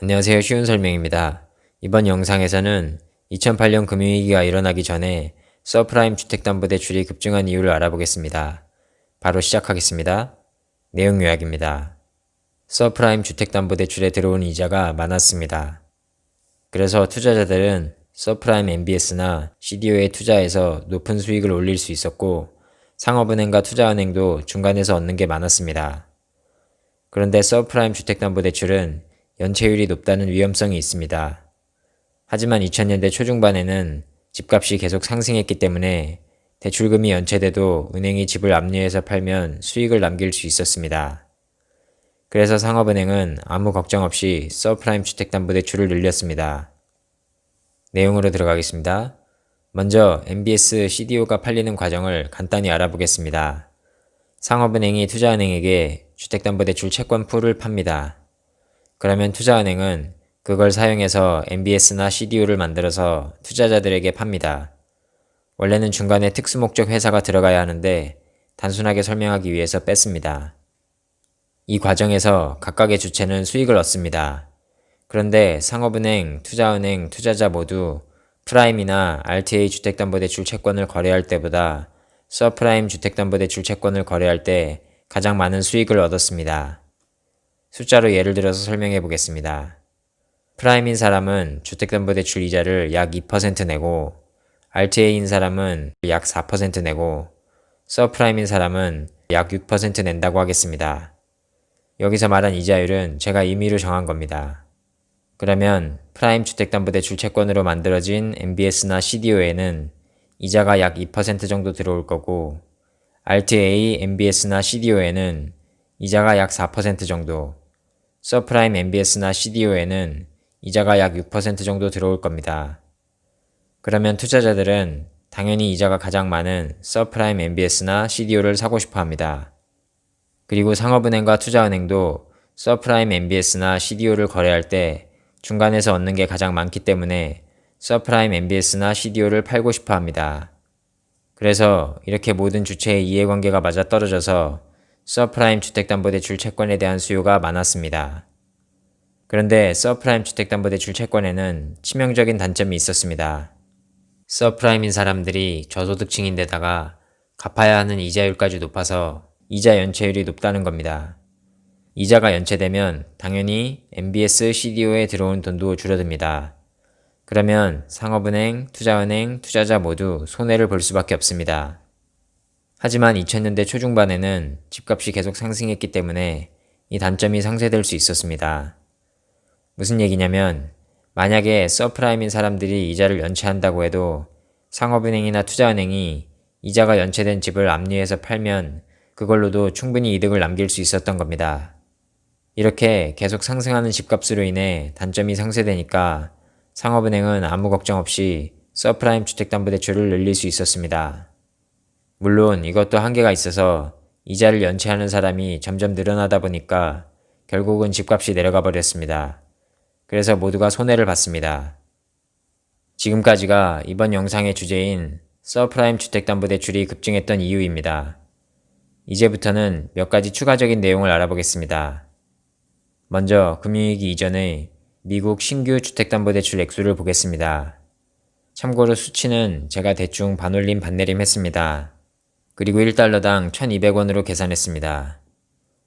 안녕하세요. 쉬운 설명입니다. 이번 영상에서는 2008년 금융위기가 일어나기 전에 서프라임 주택담보대출이 급증한 이유를 알아보겠습니다. 바로 시작하겠습니다. 내용 요약입니다. 서프라임 주택담보대출에 들어온 이자가 많았습니다. 그래서 투자자들은 서프라임 MBS나 CDO에 투자해서 높은 수익을 올릴 수 있었고, 상업은행과 투자은행도 중간에서 얻는 게 많았습니다. 그런데 서프라임 주택담보대출은 연체율이 높다는 위험성이 있습니다. 하지만 2000년대 초중반에는 집값이 계속 상승했기 때문에 대출금이 연체돼도 은행이 집을 압류해서 팔면 수익을 남길 수 있었습니다. 그래서 상업은행은 아무 걱정 없이 서프라임 주택담보대출을 늘렸습니다. 내용으로 들어가겠습니다. 먼저 MBS CDO가 팔리는 과정을 간단히 알아보겠습니다. 상업은행이 투자은행에게 주택담보대출 채권풀을 팝니다. 그러면 투자은행은 그걸 사용해서 MBS나 CDO를 만들어서 투자자들에게 팝니다. 원래는 중간에 특수목적 회사가 들어가야 하는데 단순하게 설명하기 위해서 뺐습니다. 이 과정에서 각각의 주체는 수익을 얻습니다. 그런데 상업은행, 투자은행, 투자자 모두 프라임이나 RTA 주택담보대출 채권을 거래할 때보다 서프라임 주택담보대출 채권을 거래할 때 가장 많은 수익을 얻었습니다. 숫자로 예를 들어서 설명해 보겠습니다. 프라임인 사람은 주택담보대출 이자를 약 2% 내고, RTA인 사람은 약 4% 내고, 서프라임인 사람은 약 6% 낸다고 하겠습니다. 여기서 말한 이자율은 제가 임의로 정한 겁니다. 그러면 프라임 주택담보대출 채권으로 만들어진 MBS나 CDO에는 이자가 약 2% 정도 들어올 거고, RTA, MBS나 CDO에는 이자가 약 4% 정도, 서프라임 MBS나 CDO에는 이자가 약 6% 정도 들어올 겁니다. 그러면 투자자들은 당연히 이자가 가장 많은 서프라임 MBS나 CDO를 사고 싶어 합니다. 그리고 상업은행과 투자은행도 서프라임 MBS나 CDO를 거래할 때 중간에서 얻는 게 가장 많기 때문에 서프라임 MBS나 CDO를 팔고 싶어 합니다. 그래서 이렇게 모든 주체의 이해관계가 맞아떨어져서 서프라임 주택담보대출 채권에 대한 수요가 많았습니다. 그런데 서프라임 주택담보대출 채권에는 치명적인 단점이 있었습니다. 서프라임인 사람들이 저소득층인데다가 갚아야 하는 이자율까지 높아서 이자 연체율이 높다는 겁니다. 이자가 연체되면 당연히 MBS, CDO에 들어온 돈도 줄어듭니다. 그러면 상업은행, 투자은행, 투자자 모두 손해를 볼 수밖에 없습니다. 하지만 2000년대 초중반에는 집값이 계속 상승했기 때문에 이 단점이 상쇄될 수 있었습니다. 무슨 얘기냐면 만약에 서프라임인 사람들이 이자를 연체한다고 해도 상업은행이나 투자은행이 이자가 연체된 집을 압류해서 팔면 그걸로도 충분히 이득을 남길 수 있었던 겁니다. 이렇게 계속 상승하는 집값으로 인해 단점이 상쇄되니까 상업은행은 아무 걱정 없이 서프라임 주택담보대출을 늘릴 수 있었습니다. 물론 이것도 한계가 있어서 이자를 연체하는 사람이 점점 늘어나다 보니까 결국은 집값이 내려가 버렸습니다. 그래서 모두가 손해를 봤습니다. 지금까지가 이번 영상의 주제인 서프라임 주택담보대출이 급증했던 이유입니다. 이제부터는 몇 가지 추가적인 내용을 알아보겠습니다. 먼저 금융위기 이전의 미국 신규 주택담보대출 액수를 보겠습니다. 참고로 수치는 제가 대충 반올림 반내림 했습니다. 그리고 1달러당 1200원으로 계산했습니다.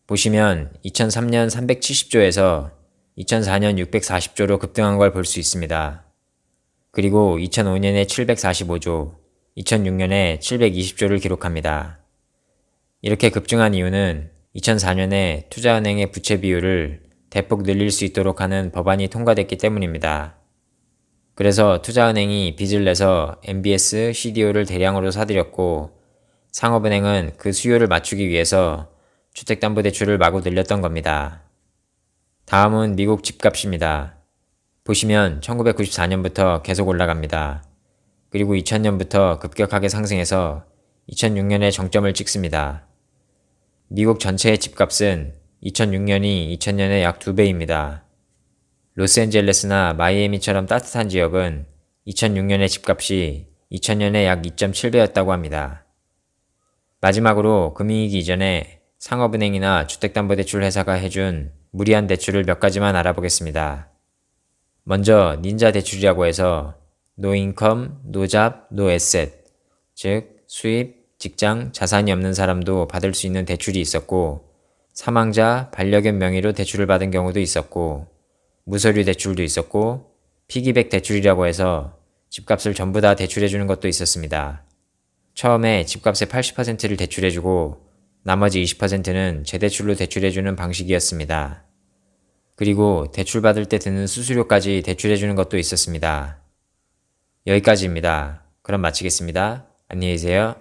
보시면 2003년 370조에서 2004년 640조로 급등한 걸 볼 수 있습니다. 그리고 2005년에 745조, 2006년에 720조를 기록합니다. 이렇게 급증한 이유는 2004년에 투자은행의 부채 비율을 대폭 늘릴 수 있도록 하는 법안이 통과됐기 때문입니다. 그래서 투자은행이 빚을 내서 MBS, CDO를 대량으로 사들였고 상업은행은 그 수요를 맞추기 위해서 주택담보대출을 마구 늘렸던 겁니다. 다음은 미국 집값입니다. 보시면 1994년부터 계속 올라갑니다. 그리고 2000년부터 급격하게 상승해서 2006년에 정점을 찍습니다. 미국 전체의 집값은 2006년이 2000년의 약 2배입니다. 로스앤젤레스나 마이애미처럼 따뜻한 지역은 2006년의 집값이 2000년에 약 2.7배였다고 합니다. 마지막으로 금융위기 이전에 상업은행이나 주택담보대출 회사가 해준 무리한 대출을 몇 가지만 알아보겠습니다. 먼저 닌자 대출이라고 해서 no income, no job, no asset, 즉 수입, 직장, 자산이 없는 사람도 받을 수 있는 대출이 있었고 사망자, 반려견 명의로 대출을 받은 경우도 있었고 무서류 대출도 있었고 피기백 대출이라고 해서 집값을 전부 다 대출해주는 것도 있었습니다. 처음에 집값의 80%를 대출해주고 나머지 20%는 재대출로 대출해주는 방식이었습니다. 그리고 대출받을 때 드는 수수료까지 대출해주는 것도 있었습니다. 여기까지입니다. 그럼 마치겠습니다. 안녕히 계세요.